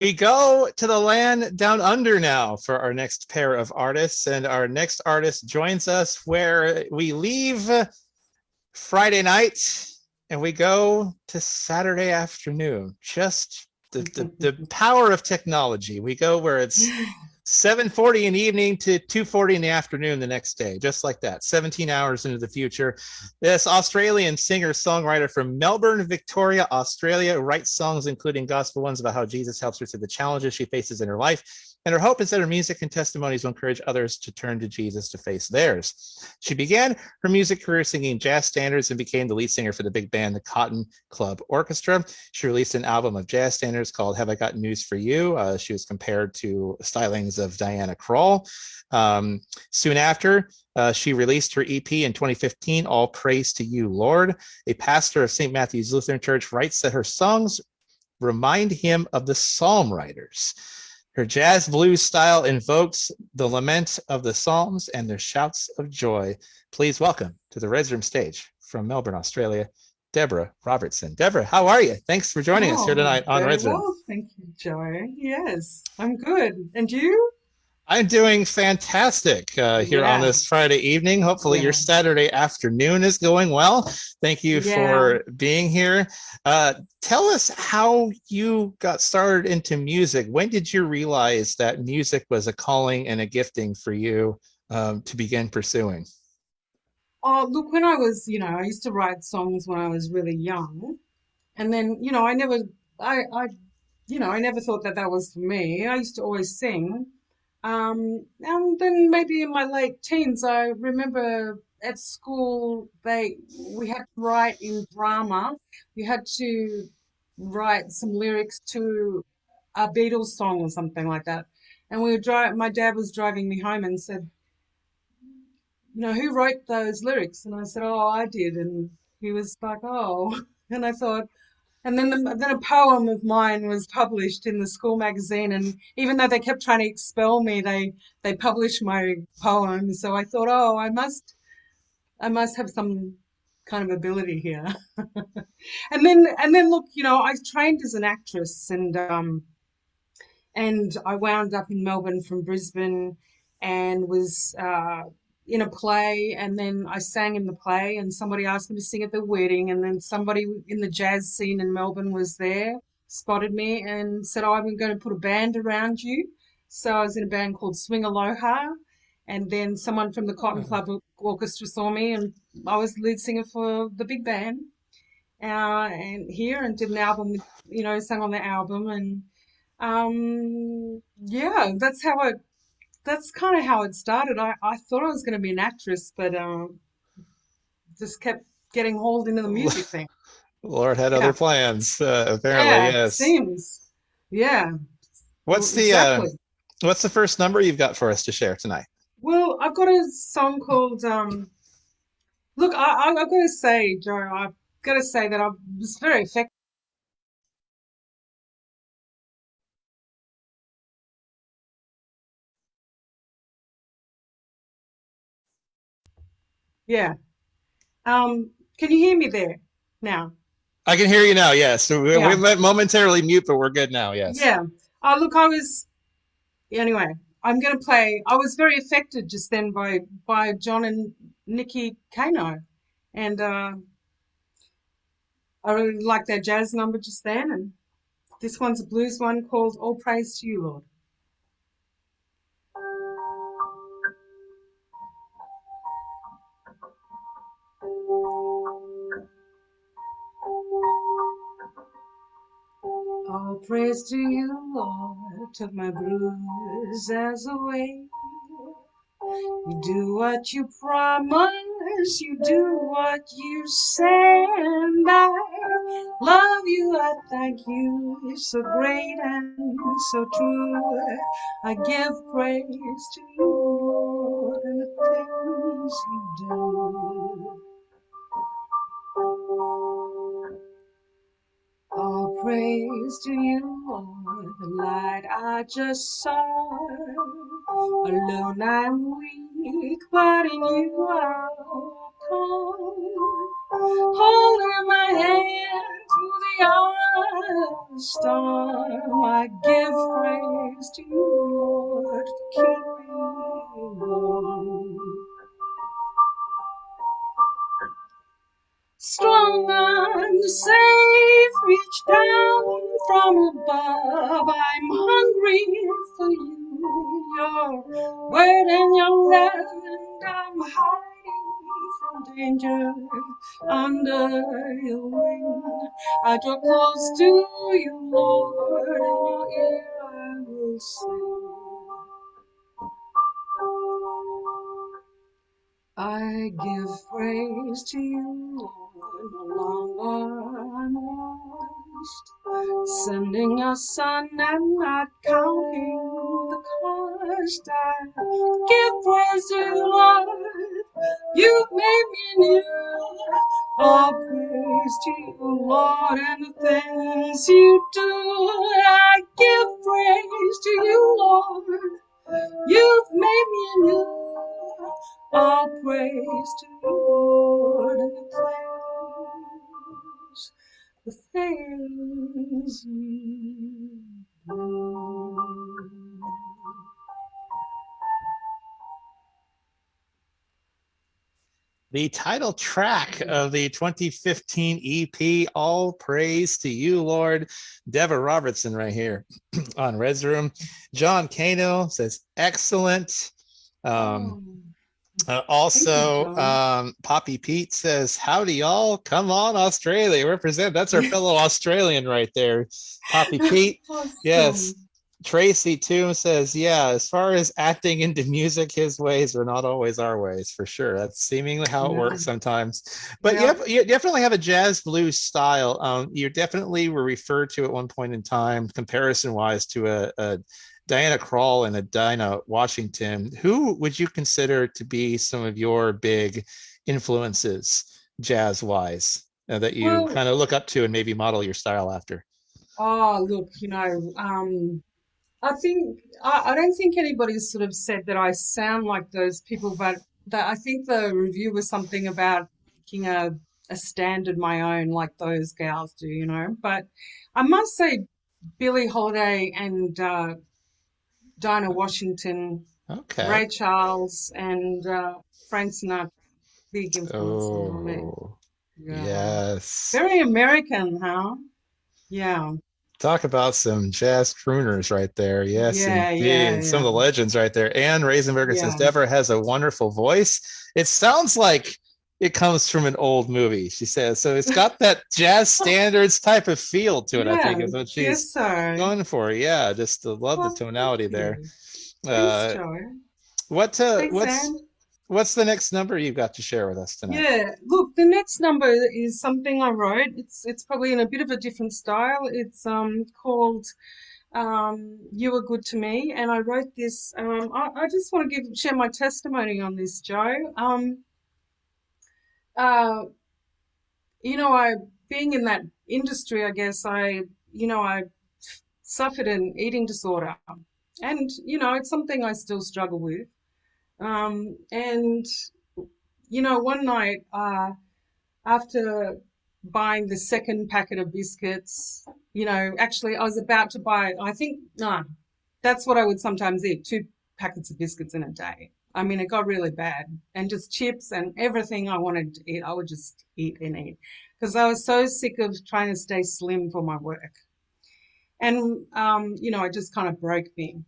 We go to the land down under now for our next pair of artists. And our next artist joins us where we leave Friday night and we go to Saturday afternoon. Just the power of technology. We go where it's 7:40 in the evening to 2:40 in the afternoon the next day, just like that, 17 hours into the future. This Australian singer-songwriter from Melbourne, Victoria, Australia, writes songs including gospel ones about how Jesus helps her through the challenges she faces in her life. And her hope is that her music and testimonies will encourage others to turn to Jesus to face theirs. She began her music career singing jazz standards and became the lead singer for the big band, the Cotton Club Orchestra. She released an album of jazz standards called Have I Got News for You? She was compared to stylings of Diana Krall. Soon after, she released her EP in 2015, All Praise to You, Lord. A pastor of St. Matthew's Lutheran Church writes that her songs remind him of the psalm writers. Her jazz blues style invokes the lament of the Psalms and their shouts of joy. Please welcome to the Res Room stage from Melbourne, Australia, Deborah Robertson. Deborah, how are you? Thanks for joining us here Oh, tonight on very Res Room. well. Thank you, Joe. Yes, I'm good. And you? I'm doing fantastic here on Yeah, this Friday evening. Hopefully, your yeah, Saturday afternoon is going well. Thank you yeah. for being here. Tell us how you got started into music. When did you realize that music was a calling and a gifting for you to begin pursuing? Oh, look, when I was, I used to write songs when I was really young. And then, I never thought that that was for me. I used to always sing. And then maybe in my late teens, I remember at school we had to write in drama. We had to write some lyrics to a Beatles song or something like that. And my dad was driving me home and said, who wrote those lyrics? And I said, oh, I did. And he was like, oh. And I thought, and then a poem of mine was published in the school magazine, and even though they kept trying to expel me, they published my poem. So I thought, oh, I must have some kind of ability here. And then look, I trained as an actress, and I wound up in Melbourne from Brisbane, and was in a play, and then I sang in the play, and somebody asked me to sing at the wedding, and then somebody in the jazz scene in Melbourne was there, spotted me, and said, "Oh, I'm going to put a band around you." So I was in a band called Swing Aloha, and then someone from the Cotton Club Orchestra saw me, and I was the lead singer for the big band, and here, and did an album, sang on the album, and yeah, that's kind of how it started. I thought I was going to be an actress, but just kept getting hauled into the music thing. Lord had Yeah, other plans, apparently, yeah, yes. seems. Yeah, What's the uh, exactly. what's the first number you've got for us to share tonight? Well, I've got a song called look, I've got to say, Joe, I've got to say that I was very effective. Yeah. Can you hear me there now? I can hear you now. Yes, we Yeah. went momentarily mute, but we're good now. Yes. Yeah. Look, anyway, I'm going to play. I was very affected just then by John and Nikki Kano, and I really liked their jazz number just then. And this one's a blues one called "All Praise to You, Lord." All praise to you, Lord, took my bruises away. You do what you promise, you do what you say, and I love you, I thank you, you're so great and so true. I give praise to you, Lord, and the things you do. All praise to you, Lord, the light I just saw. Alone I'm weak, but in you I'll come. Holding my hand through the eye of the storm, I give praise to you, Lord, for keeping me warm. Strong and safe, reach down from above. I'm hungry for you, your word and your love, and I'm hiding from danger under your wing. I draw close to you, Lord, in your ear I will sing. I give praise to you, Lord, no longer I'm lost. Sending your son and not counting the cost. I give praise to you, Lord, you've made me new. All praise to you, Lord, and the things you do. I give praise to you, Lord, you've made me new. All praise to you, Lord, and the things you do. The title track of the 2015 EP, All Praise to You, Lord. Deborah Robertson right here on Res Room. John Kano says, excellent. Um, Oh, thank you, also, John. Poppy Pete says, howdy, y'all. Come on, Australia. Represent. That's our fellow Australian right there. Poppy Pete. Yes. Awesome. Tracy too says, yeah, as far as acting into music, his ways are not always our ways, for sure. That's seemingly how it Yeah, works sometimes. But yeah. you definitely have a jazz blues style. You definitely were referred to at one point in time, comparison wise, to a Diana Krall and a Dinah Washington. Who would you consider to be some of your big influences, jazz wise, that you Well, kind of look up to and maybe model your style after? oh, look, I think I don't think anybody's sort of said that I sound like those people, but that I think the review was something about making a standard my own, like those gals do, you know. But I must say, Billie Holiday and Dinah Washington, Okay. Ray Charles, and Frank Sinatra, big influences on me. Oh, Yeah, yes. very American, huh? Yeah, Talk about some jazz crooners right there. Yes, yeah, yeah, indeed. Some of yeah, the legends right there. Anne Reisenberger says yeah. Deborah has a wonderful voice. It sounds like it comes from an old movie, she says. So it's got that jazz standards type of feel to it, I Yeah, think, is what guess she's so. going for. Yeah, just to love the Well, thank tonality there. you. Thanks, Uh, Joe. what Thanks, what's Anne. what's the next number you've got to share with us tonight? Yeah, look, the next number is something I wrote. It's probably in a bit of a different style. It's called You Were Good to Me, and I wrote this. I just want to share my testimony on this, Joe. Uh, I being in that industry, I guess I suffered an eating disorder, and it's something I still struggle with. And one night, after buying the second packet of biscuits, actually, I was about to buy, I think, no, that's what I would sometimes eat, two packets of biscuits in a day. I mean, it got really bad. And just chips and everything I wanted to eat, I would just eat and eat. Because I was so sick of trying to stay slim for my work. And, it just kind of broke me.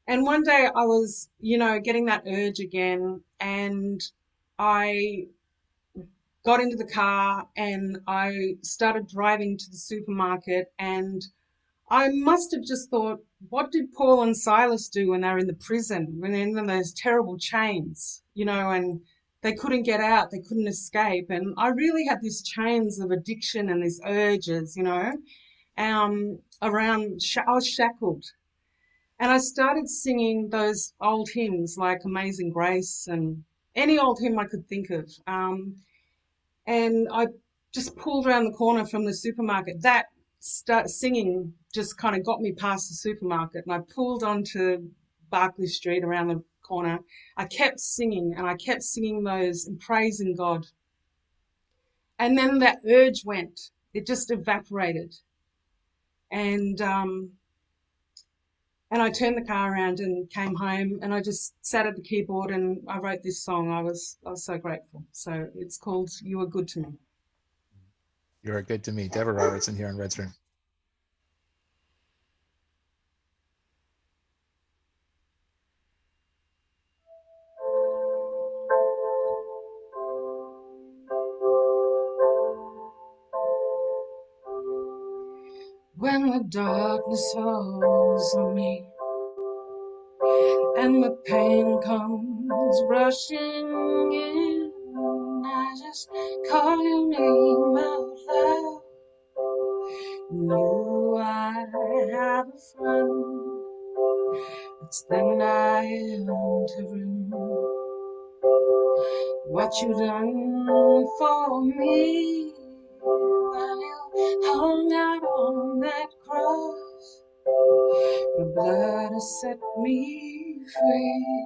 And one day I was, getting that urge again, and I got into the car and I started driving to the supermarket, and I must have just thought, what did Paul and Silas do when they were in the prison, when they're in those terrible chains, and they couldn't get out, they couldn't escape. And I really had these chains of addiction and these urges, I was shackled. And I started singing those old hymns like Amazing Grace and any old hymn I could think of. And I just pulled around the corner from the supermarket. That start singing just kind of got me past the supermarket, and I pulled onto Barclay Street around the corner. I kept singing and I kept singing those and praising God. And then that urge went, it just evaporated. And And I turned the car around and came home and I just sat at the keyboard and I wrote this song. I was so grateful. So it's called You Are Good to Me. You are good to me. Deborah Robertson here in Red's Room. When the darkness falls on me and the pain comes rushing in, I just call your name out loud. Knew I have a friend. It's then I entering what you done for me when you hung out on that cross. Your blood has set me free,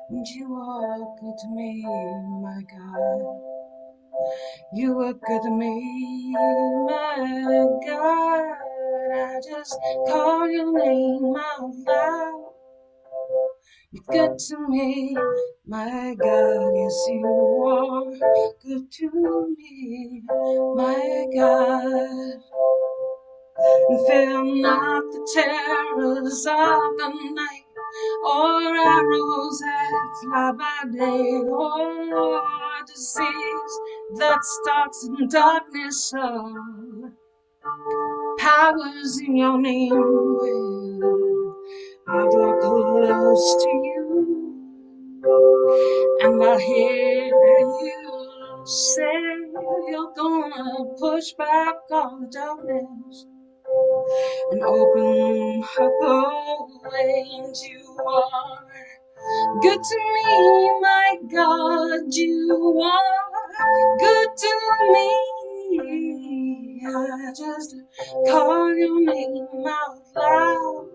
and you are good to me, my God. You are good to me, my God. I just call your name out loud. You're good to me, my God. Yes, you are good to me, my God. And fear not the terrors of the night, or arrows that fly by day, or disease that stalks in darkness. All powers in your name will I draw close to you, and I hear you say you're gonna push back all the darkness and open up a way. And you are good to me, my God. You are good to me. I just call your name out loud.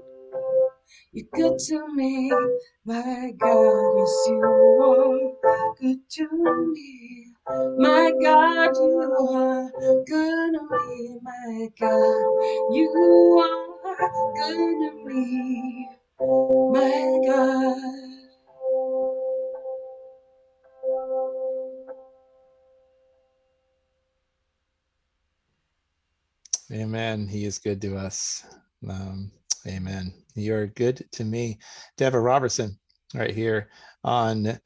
You're good to me, my God. Yes, you are good to me, my God. You are good to me, my God. You are good to me, my God. Amen. He is good to us. Um, amen. You're good to me. Deborah Robertson, right here on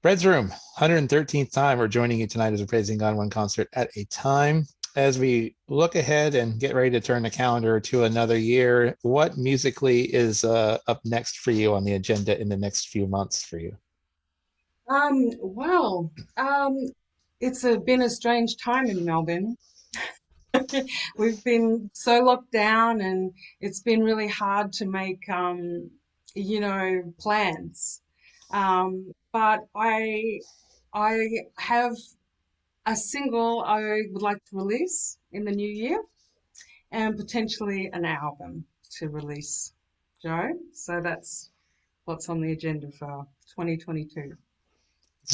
Red's Room, 113th time. We're joining you tonight as we're praising God one concert at a time. As we look ahead and get ready to turn the calendar to another year, what musically is up next for you on the agenda in the next few months for you? Well, um, been a strange time in Melbourne. We've been so locked down, and it's been really hard to make, plans. But I have a single I would like to release in the new year, and potentially an album to release, Joe. So that's what's on the agenda for 2022.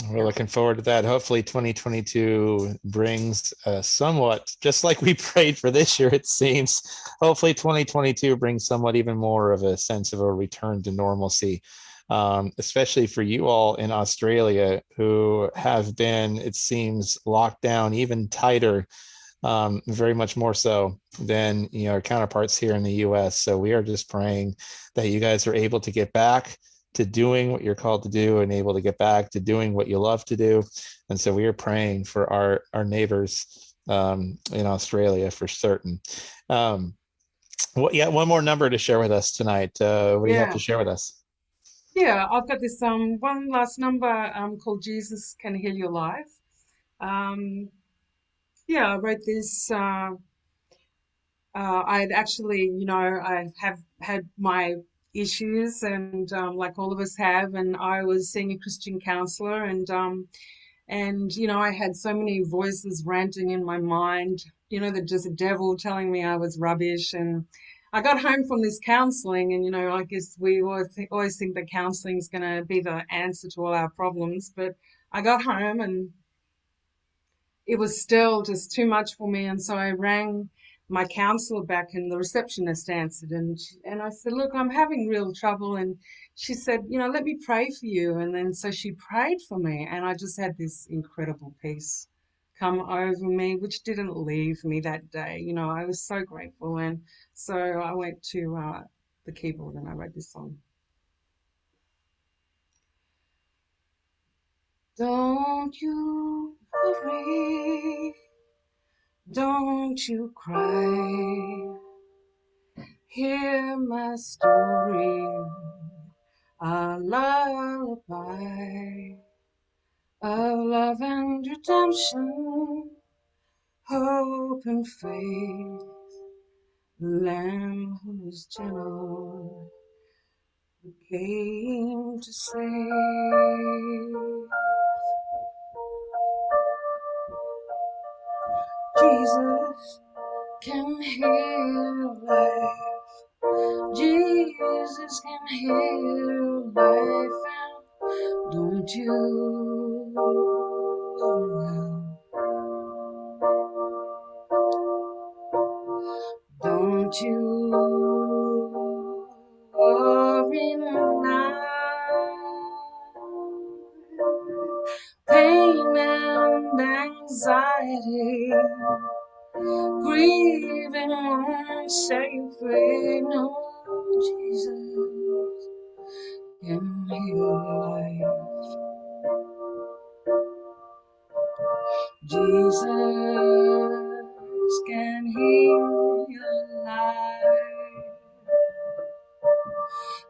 We're Yeah. looking forward to that. Hopefully, 2022 brings somewhat, just like we prayed for this year, it seems. Hopefully, 2022 brings somewhat even more of a sense of a return to normalcy, especially for you all in Australia who have been, it seems, locked down even tighter, very much more so than our counterparts here in the US. So we are just praying that you guys are able to get back to doing what you're called to do and able to get back to doing what you love to do. And so we are praying for our neighbors in Australia for certain. Yeah, one more number to share with us tonight. What do you have Yeah. to share with us? Yeah, I've got this one last number called Jesus Can Heal Your Life. Um, yeah, I wrote this. I'd actually, I have had my issues, and like all of us have, and I was seeing a Christian counselor, and I had so many voices ranting in my mind, that just a devil telling me I was rubbish. And I got home from this counseling, and I guess we always think that counseling is going to be the answer to all our problems, but I got home and it was still just too much for me, and so I rang my counselor back, and the receptionist answered, and I said, look, I'm having real trouble. And she said, let me pray for you. And then so she prayed for me, and I just had this incredible peace come over me, which didn't leave me that day. I was so grateful. And so I went to the keyboard and I wrote this song. Don't you worry, don't you cry, hear my story, a lullaby of love and redemption, hope and faith, the Lamb who is gentle, who came to save. Jesus can heal life. Jesus can heal life, and don't you know? Don't you worry now. Pain and anxiety, grieving won't set you free. No, Jesus can heal life. Jesus can heal your life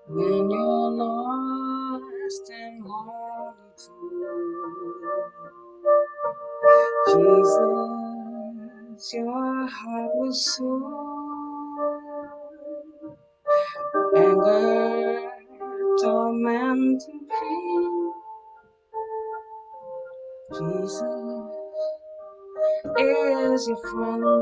when you're lost and lonely too. Jesus, your heart will soothe anger, torment, and pain. Jesus is your friend.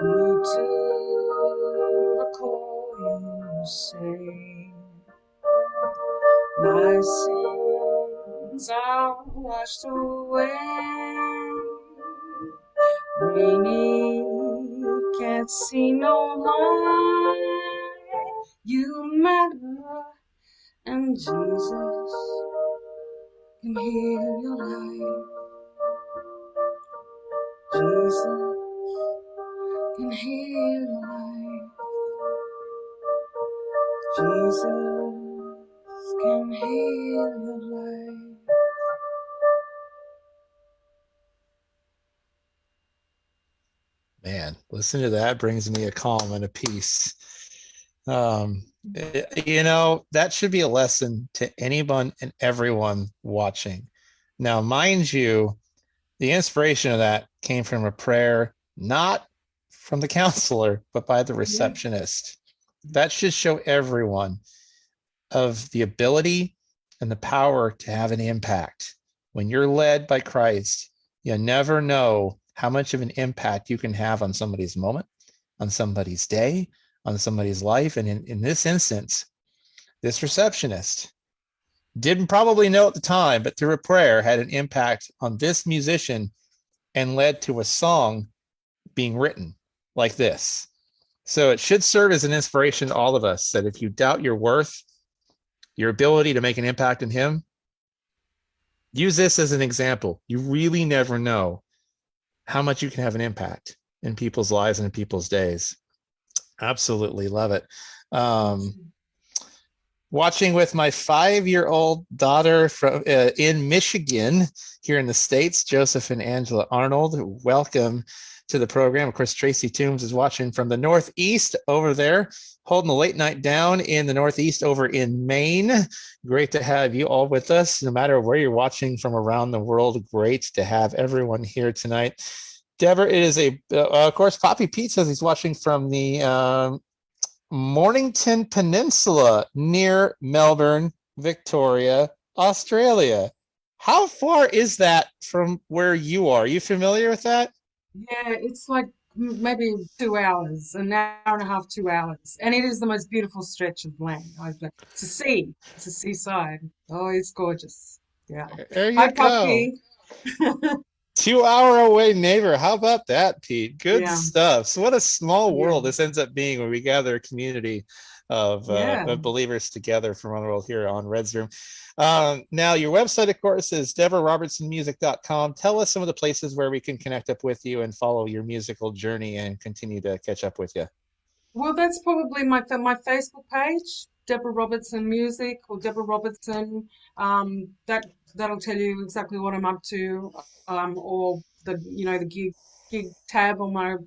Good to the call you say, my sins are washed away. Rainy, can't see no light. You matter, and Jesus can heal your life. Jesus can heal your life. Jesus can heal your life. Man, listen to that brings me a calm and a peace. That should be a lesson to anyone and everyone watching. Now, mind you, the inspiration of that came from a prayer, not from the counselor, but by the Yeah. receptionist. That should show everyone of the ability and the power to have an impact. When you're led by Christ, you never know how much of an impact you can have on somebody's moment, on somebody's day, on somebody's life. And in this instance, this receptionist didn't probably know at the time, but through a prayer had an impact on this musician and led to a song being written like this. So it should serve as an inspiration to all of us that if you doubt your worth, your ability to make an impact in him, use this as an example. You really never know how much you can have an impact in people's lives and in people's days. Absolutely love it. Watching with my 5-year-old daughter from in Michigan here in the States, Joseph and Angela Arnold. Welcome to the program. Of course, Tracy Toombs is watching from the Northeast over there, holding the late night down in the Northeast over in Maine. Great to have you all with us, no matter where you're watching from around the world. Great to have everyone here tonight. Deborah, it is of course, Poppy Pete says he's watching from the Mornington Peninsula near Melbourne, Victoria, Australia. How far is that from where you are? Are you familiar with that? Yeah, it's like maybe 2 hours, an hour and a half, 2 hours. And it is the most beautiful stretch of land. It's a sea, it's a seaside. Oh, it's gorgeous. Yeah. There you Hi, go. Poppy. 2 hour away neighbor. How about that, Pete? Good Yeah, stuff. So, what a small yeah, world this ends up being when we gather a community yeah. of believers together from around the world here on Red's Room. Now, your website, of course, is DeborahRobertsonMusic.com. Tell us some of the places where we can connect up with you and follow your musical journey and continue to catch up with you. Well, that's probably my Facebook page, Deborah Robertson Music or Deborah Robertson. That'll tell you exactly what I'm up to, or the gig tab on my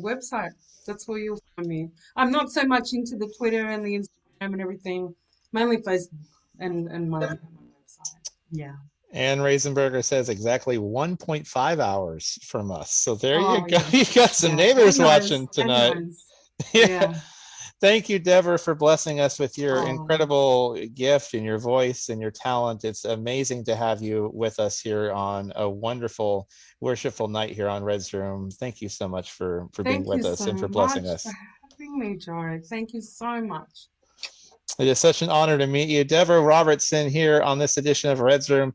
website. That's where you'll find me. I'm not so much into the Twitter and the Instagram and everything, mainly Facebook and my website. Yeah. Ann Raisenberger says exactly 1.5 hours from us. So there you Oh go. yeah, You got some yeah. And neighbors knows, watching and tonight. knows. Yeah. Yeah. Thank you, Deborah, for blessing us with your Oh, incredible gift and your voice and your talent. It's amazing to have you with us here on a wonderful, worshipful night here on Red's Room. Thank you so much for being thank you with us so and for blessing much for us. having me, Joe. Thank you so much. It is such an honor to meet you. Deborah Robertson here on this edition of Red's Room.